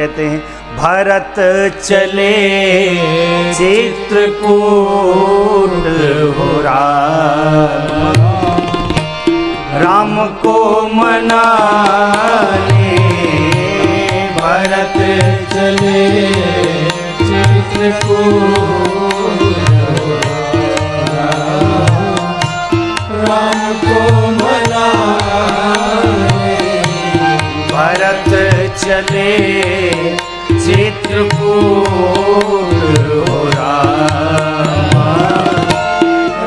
कहते हैं भरत चले चित्रकूट हो राम को मनाने। भरत चले चित्रकूट राम को मनाने। भरत चले चित्रकूट हो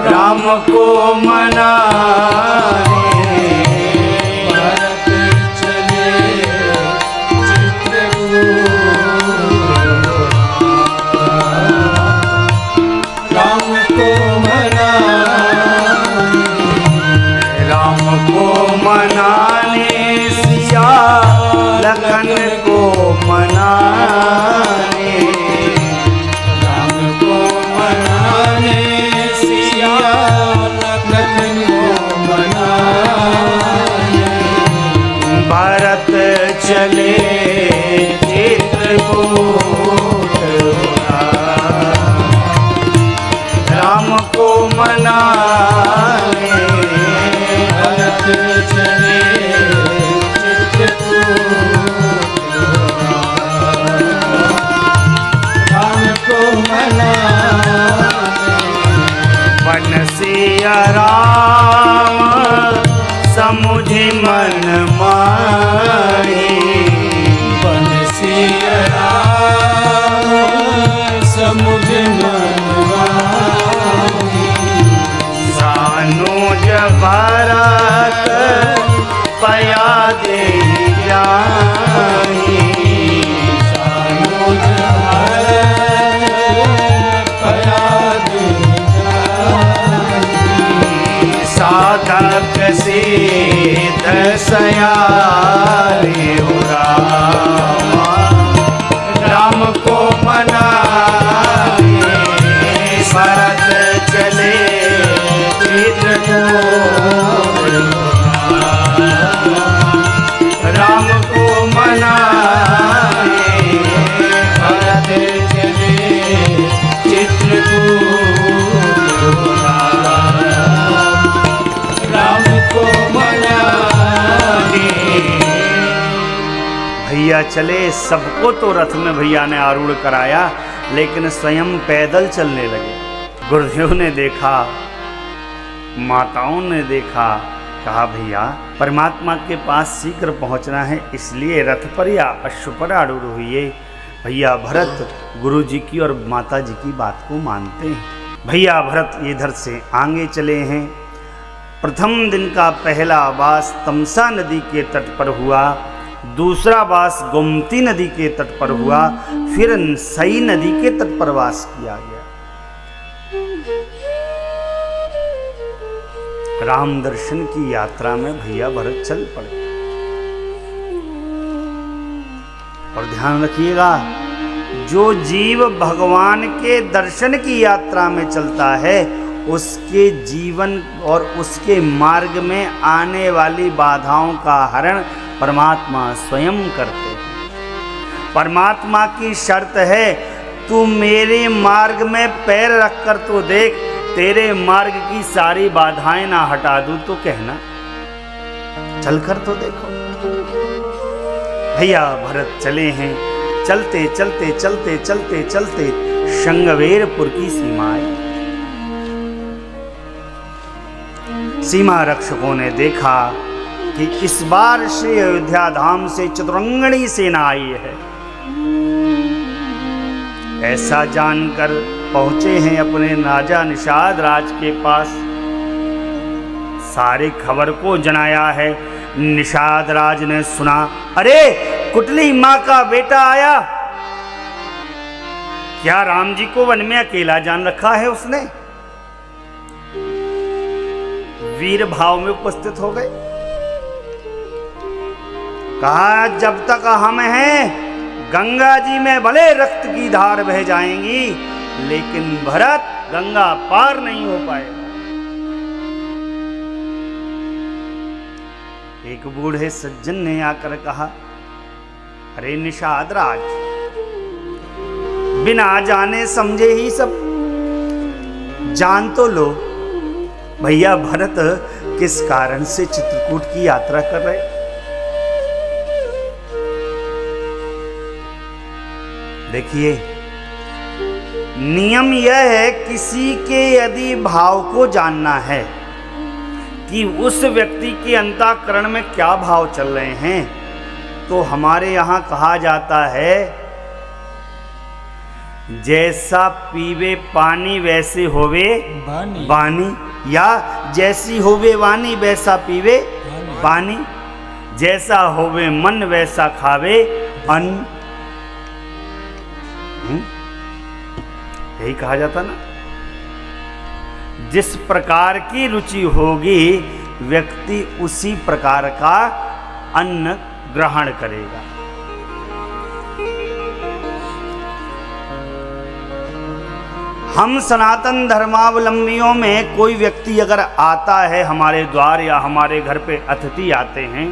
राम को मनाने। भरत चले चित्रकूट राम को मनाने। राम को मनाने सिया लखन को मनाने। राम को मनाने सिया लखन को मनाने। भरत चले चित्रकूट राम को मनाने। भरत चले बनसिया राम समुझि मन माही। बनसिया राम समुझि मन माही। सानुज भरत पया दे जाही। सानुज साधक सिद्ध सयारे हो राम को मनाने। भरत चले चित्रकूट राम को मनाने। भरत चले चित्रकूट राम को मनाने। भैया चले, सबको तो रथ में भैया ने आरूढ़ कराया, लेकिन स्वयं पैदल चलने लगे। गुरुदेव ने देखा, माताओं ने देखा, कहा भैया परमात्मा के पास शीघ्र पहुंचना है, इसलिए रथ पर या अश्व पर आरूढ़ हुई। भैया भरत गुरु जी की और माता जी की बात को मानते हैं। भैया भरत इधर से आगे चले हैं। प्रथम दिन का पहला वास तमसा नदी के तट पर हुआ, दूसरा वास गोमती नदी के तट पर हुआ, फिर सई नदी के तट पर वास किया गया। राम दर्शन की यात्रा में भैया भरत चल पड़े। और ध्यान रखिएगा, जो जीव भगवान के दर्शन की यात्रा में चलता है उसके जीवन और उसके मार्ग में आने वाली बाधाओं का हरण परमात्मा स्वयं करते हैं। परमात्मा की शर्त है, तू मेरे मार्ग में पैर रखकर तो देख, तेरे मार्ग की सारी बाधाएं ना हटा दूं तो कहना, चलकर तो देखो। भैया भरत चले हैं। चलते चलते चलते चलते चलते शंगवेरपुर की सीमा आई। सीमा रक्षकों ने देखा कि इस बार श्री अयोध्या धाम से चतुरंगणी सेना आई है। ऐसा जानकर पहुंचे हैं अपने राजा निषाद राज के पास। सारी खबर को जनाया है। निषाद राज ने सुना, अरे कुटली माँ का बेटा आया। क्या राम जी को वन में अकेला जान रखा है उसने? वीर भाव में उपस्थित हो गए। कहा, जब तक हम हैं गंगा जी में भले रक्त की धार बह जाएंगी, लेकिन भरत गंगा पार नहीं हो पाएगा। एक बूढ़े सज्जन ने आकर कहा, अरे निषाद राज, बिना जाने समझे ही सब जान तो लो, भैया भरत किस कारण से चित्रकूट की यात्रा कर रहे। देखिए, नियम यह है, किसी के यदि भाव को जानना है कि उस व्यक्ति के अंतःकरण में क्या भाव चल रहे हैं, तो हमारे यहां कहा जाता है, जैसा पीवे पानी वैसे होवे वाणी, या जैसी होवे वाणी वैसा पीवे पानी, जैसा होवे मन वैसा खावे अन्न। यही कहा जाता ना, जिस प्रकार की रुचि होगी व्यक्ति उसी प्रकार का अन्न ग्रहण करेगा। हम सनातन धर्मावलंबियों में कोई व्यक्ति अगर आता है हमारे द्वार या हमारे घर पे अतिथि आते हैं,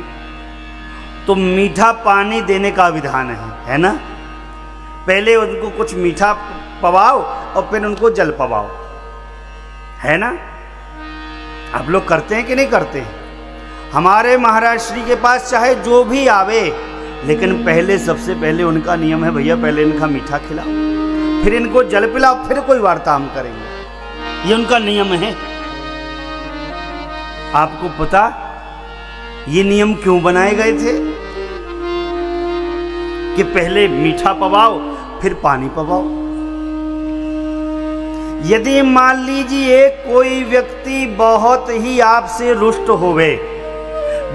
तो मीठा पानी देने का विधान है ना। पहले उनको कुछ मीठा पवाओ और फिर उनको जल पवाओ, है ना। आप लोग करते हैं कि नहीं करते हैं? हमारे महाराज श्री के पास चाहे जो भी आवे, लेकिन पहले सबसे पहले उनका नियम है, भैया पहले इनका मीठा खिलाओ, फिर इनको जल पिलाओ, फिर कोई वार्ता हम करेंगे। ये उनका नियम है। आपको पता ये नियम क्यों बनाए गए थे? कि पहले मीठा पवाओ फिर पानी पवाओ। यदि मान लीजिए कोई व्यक्ति बहुत ही आपसे रुष्ट होवे,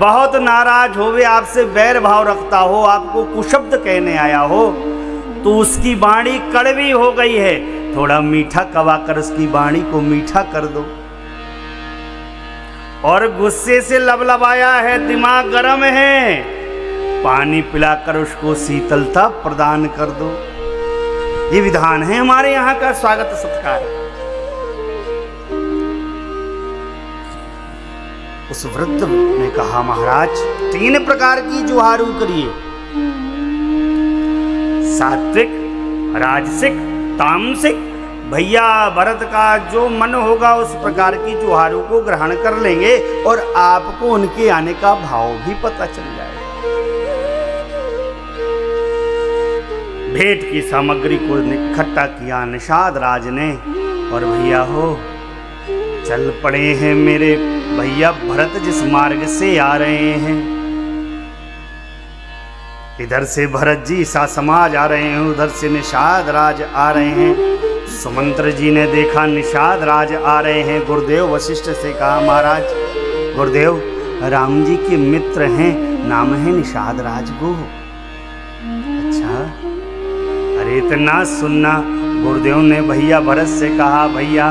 बहुत नाराज होवे, आपसे बैर भाव रखता हो, आपको कुशब्द कहने आया हो, तो उसकी वाणी कड़वी हो गई है, थोड़ा मीठा कवाकर उसकी वाणी को मीठा कर दो। और गुस्से से लबलबाया है, दिमाग गर्म है, पानी पिलाकर उसको शीतलता प्रदान कर दो। ये विधान है हमारे यहाँ का स्वागत सत्कार। उस वृद्ध ने कहा, महाराज 3 प्रकार की जुहारू करिए, सात्विक, राजसिक, तामसिक। भैया भरत का जो मन होगा उस प्रकार की जुहारू को ग्रहण कर लेंगे और आपको उनके आने का भाव भी पता चल जाएगा। भेंट की सामग्री को इकट्ठा किया निषाद राज ने, और भैया हो चल पड़े हैं मेरे भैया भरत जिस मार्ग से आ रहे हैं। इधर से भरत जी सा समाज आ रहे हैं, उधर से निषाद राज आ रहे हैं। सुमंत्र जी ने देखा निषाद राज आ रहे हैं, गुरुदेव वशिष्ठ से कहा, महाराज गुरुदेव राम जी के मित्र हैं, नाम है निषाद राज गो। अच्छा, अरे इतना सुनना। गुरुदेव ने भैया भरत से कहा, भैया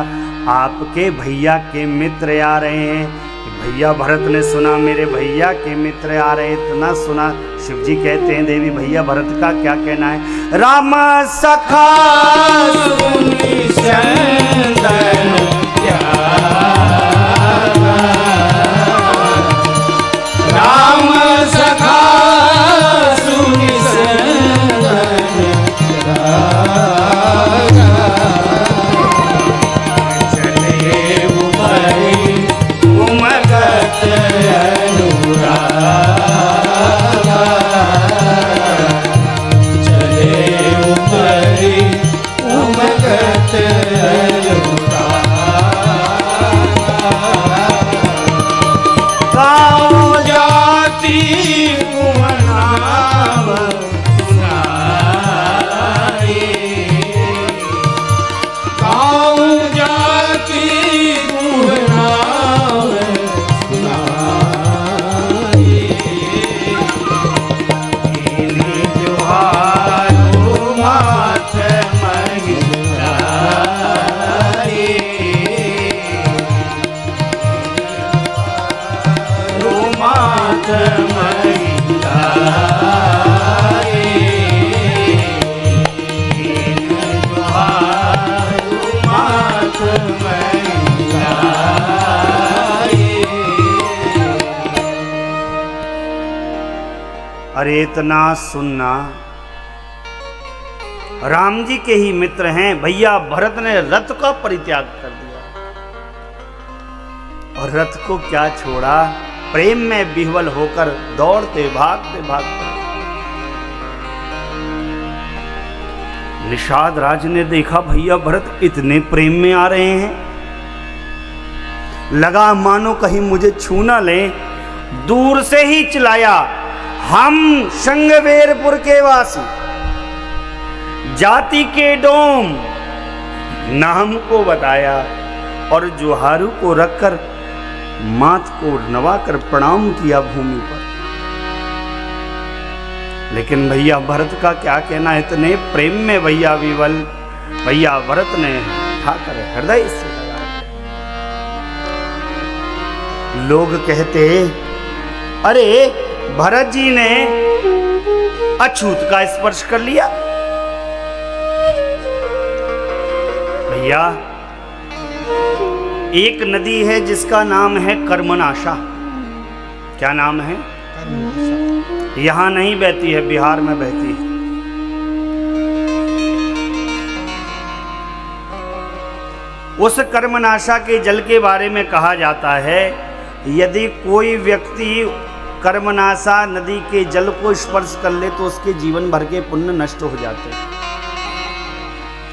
आपके भैया के मित्र आ रहे हैं। भैया भरत ने सुना मेरे भैया के मित्र आ रहे हैं, इतना सुना। शिव जी कहते हैं, देवी भैया भरत का क्या कहना है? राम सखा सुनी चंदन राम सखा सुनी चले उमरी उमगत इतना सुनना, राम जी के ही मित्र हैं। भैया भरत ने रथ का परित्याग कर दिया और रथ को क्या छोड़ा, प्रेम में विह्वल होकर दौड़ते भागते भागते। निषाद राज ने देखा भैया भरत इतने प्रेम में आ रहे हैं, लगा मानो कहीं मुझे छू ना ले, दूर से ही चिल्लाया, हम शंगवेरपुर के वासी, जाति के डोम, नाम को बताया और जुहारू को रखकर माथ को नवाकर प्रणाम किया भूमि पर। लेकिन भैया भरत का क्या कहना, इतने प्रेम में भैया विवल, भैया भरत ने उठाकर हृदय से लगा। लोग कहते, अरे भरत जी ने अछूत का स्पर्श कर लिया। भैया एक नदी है जिसका नाम है कर्मनाशा। क्या नाम है? यहां नहीं बहती है, बिहार में बहती है। उस कर्मनाशा के जल के बारे में कहा जाता है, यदि कोई व्यक्ति कर्मनाशा नदी के जल को स्पर्श कर ले तो उसके जीवन भर के पुण्य नष्ट हो जाते हैं।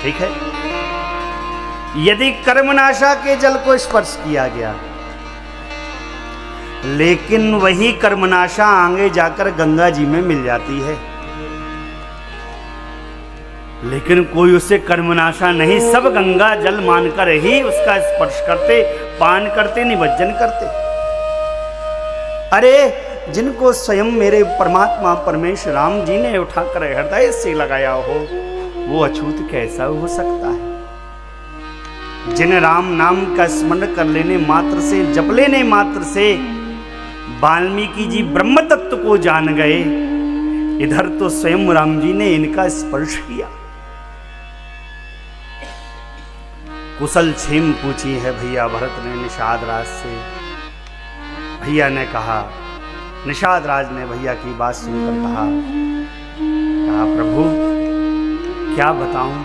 ठीक है, यदि कर्मनाशा के जल को स्पर्श किया गया, लेकिन वही कर्मनाशा आगे जाकर गंगा जी में मिल जाती है, लेकिन कोई उसे कर्मनाशा नहीं, सब गंगा जल मानकर ही उसका स्पर्श करते, पान करते, निमज्जन करते। अरे जिनको स्वयं मेरे परमात्मा परमेश्वर राम जी ने उठाकर हृदय से लगाया हो, वो अछूत कैसा हो सकता है? जिन राम नाम का स्मरण कर लेने मात्र से, जप लेने मात्र से वाल्मीकि जी ब्रह्म तत्व को जान गए, इधर तो स्वयं राम जी ने इनका स्पर्श किया। कुशल क्षेम पूछी है भैया भरत ने निषाद राज से। भैया ने कहा, निषाद राज ने भैया की बात सुनकर कहा, प्रभु क्या बताऊं,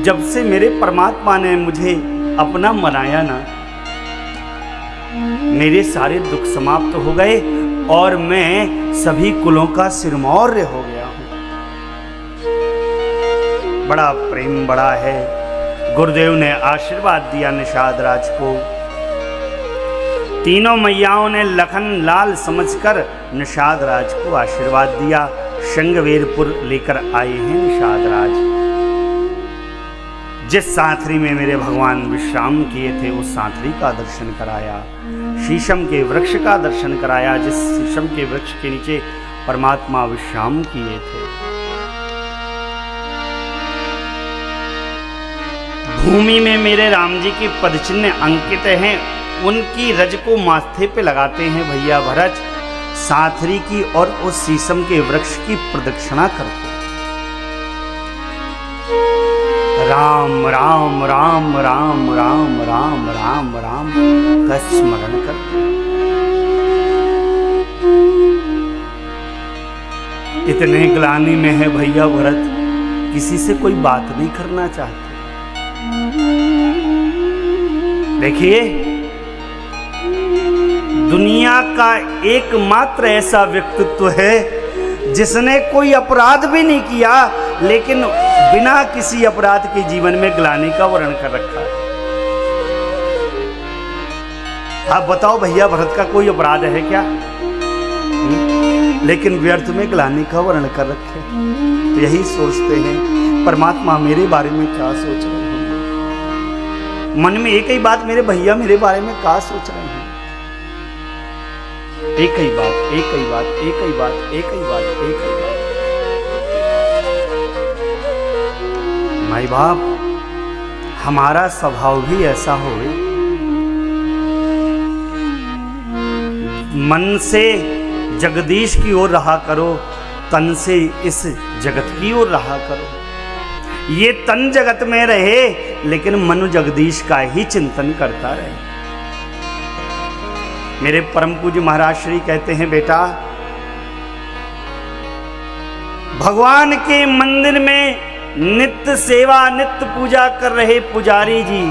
जब से मेरे परमात्मा ने मुझे अपना मनाया ना, मेरे सारे दुख समाप्त हो गए और मैं सभी कुलों का सिरमौर्य हो गया हूं। बड़ा प्रेम बड़ा है। गुरुदेव ने आशीर्वाद दिया निषाद राज को। तीनों मैयाओं ने लखन लाल समझकर निषाद राज को आशीर्वाद दिया। शंगवेरपुर लेकर आए हैं निषाद राज। जिस सांथरी में मेरे भगवान विश्राम किए थे उस सांथरी का दर्शन कराया, शीशम के वृक्ष का दर्शन कराया जिस शीशम के वृक्ष के नीचे परमात्मा विश्राम किए थे। भूमि में मेरे राम जी के पदचिन्ह अंकित हैं, उनकी रज को माथे पे लगाते हैं भैया भरत, सांथरी की और उस शीशम के वृक्ष की प्रदक्षिणा करते। राम राम राम राम राम राम राम राम का स्मरण करते। इतने ग्लानि में है भैया भरत, किसी से कोई बात नहीं करना चाहते। देखिए, दुनिया का एकमात्र ऐसा व्यक्तित्व है जिसने कोई अपराध भी नहीं किया, लेकिन बिना किसी अपराध के जीवन में ग्लानि का वर्णन कर रखा है। आप बताओ भैया भरत का कोई अपराध है क्या? लेकिन व्यर्थ में ग्लानि का वर्णन कर रखे। तो यही सोचते हैं परमात्मा मेरे बारे में क्या सोच रहे हैं। मन में एक ही बात, मेरे भैया मेरे बारे में क्या सोच रहे हैं। एक ही बात, एक ही बात, एक ही बात, एक ही बात, एक ही बात। माई बाप, हमारा स्वभाव भी ऐसा हो, मन से जगदीश की ओर रहा करो, तन से इस जगत की ओर रहा करो। ये तन जगत में रहे लेकिन मन जगदीश का ही चिंतन करता रहे। मेरे परम पूज्य महाराज श्री कहते हैं, बेटा भगवान के मंदिर में नित्य सेवा नित्य पूजा कर रहे पुजारी जी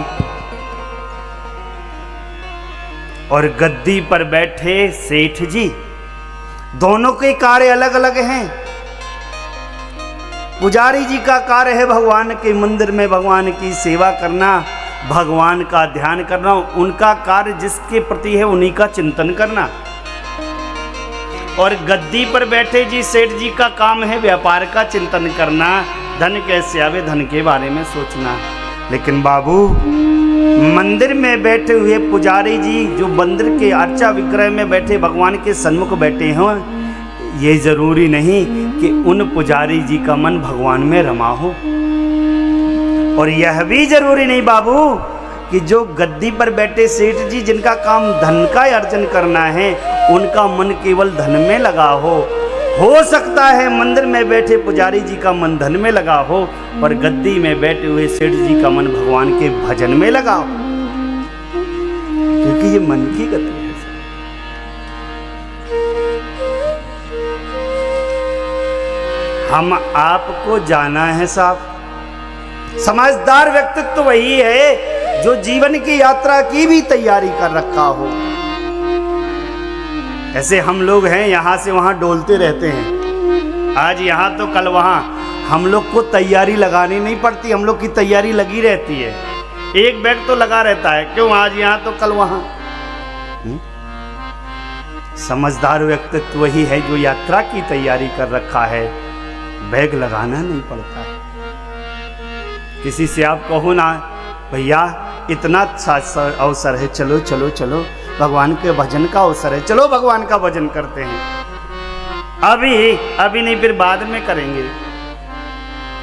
और गद्दी पर बैठे सेठ जी, दोनों के कार्य अलग अलग हैं। पुजारी जी का कार्य है भगवान के मंदिर में भगवान की सेवा करना, भगवान का ध्यान करना। उनका कार्य जिसके प्रति है उन्हीं का चिंतन करना। और गद्दी पर बैठे जी सेठ जी का काम है व्यापार का चिंतन करना, धन कैसे आवे धन के बारे में सोचना। लेकिन बाबू, मंदिर में बैठे हुए पुजारी जी जो मंदिर के अर्चा विग्रह में बैठे भगवान के सन्मुख बैठे हों, ये जरूरी नहीं कि उन पुजारी जी का मन भगवान में रमा हो। और यह भी जरूरी नहीं बाबू कि जो गद्दी पर बैठे सेठ जी जिनका काम धन का अर्जन करना है, उनका मन केवल धन में लगा हो सकता है मंदिर में बैठे पुजारी जी का मन धन में लगा हो और गद्दी में बैठे हुए सेठ जी का मन भगवान के भजन में लगा हो, क्योंकि ये मन की गति है। हम आपको जाना है साहब, समझदार व्यक्तित्व वही है जो जीवन की यात्रा की भी तैयारी कर रखा हो। ऐसे हम लोग हैं यहां से वहां डोलते रहते हैं, आज यहां तो कल वहां। हम लोग को तैयारी लगानी नहीं पड़ती, हम लोग की तैयारी लगी रहती है। एक बैग तो लगा रहता है, क्यों आज यहां तो कल वहां। समझदार व्यक्तित्व वही है जो यात्रा की तैयारी कर रखा है, बैग लगाना नहीं पड़ता है। किसी से आप कहो ना भैया इतना अच्छा अवसर है, चलो चलो चलो भगवान के भजन का अवसर है, चलो भगवान का भजन करते हैं। अभी नहीं, फिर बाद में करेंगे।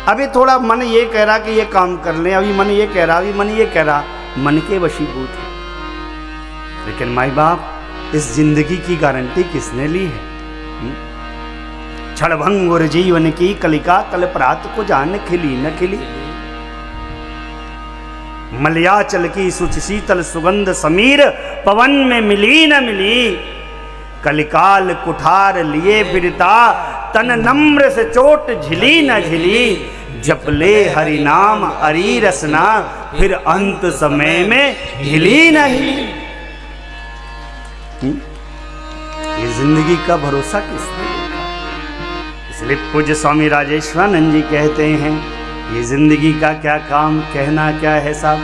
अभी थोड़ा मन ये कह रहा कि ये काम कर लें, अभी मन ये कह रहा, मन के वशीभूत है। लेकिन माई बाप, इस जिंदगी की गारंटी किसने ली है? क्षणभंगुर जीवन की कलिका कल प्रात को जान खिली न खिली। मलयाचल की सुच शीतल सुगंध समीर पवन में मिली न मिली। कलिकाल कुठार लिए फिरता तन नम्र से चोट झिली न झिली। जपले हरि नाम अरी रसना फिर अंत समय में हिली न हिली। ये जिंदगी का भरोसा किसने देखा? इसलिए पूज्य स्वामी राजेश्वरानंद जी कहते हैं, ये जिंदगी का क्या काम, कहना क्या है साहब।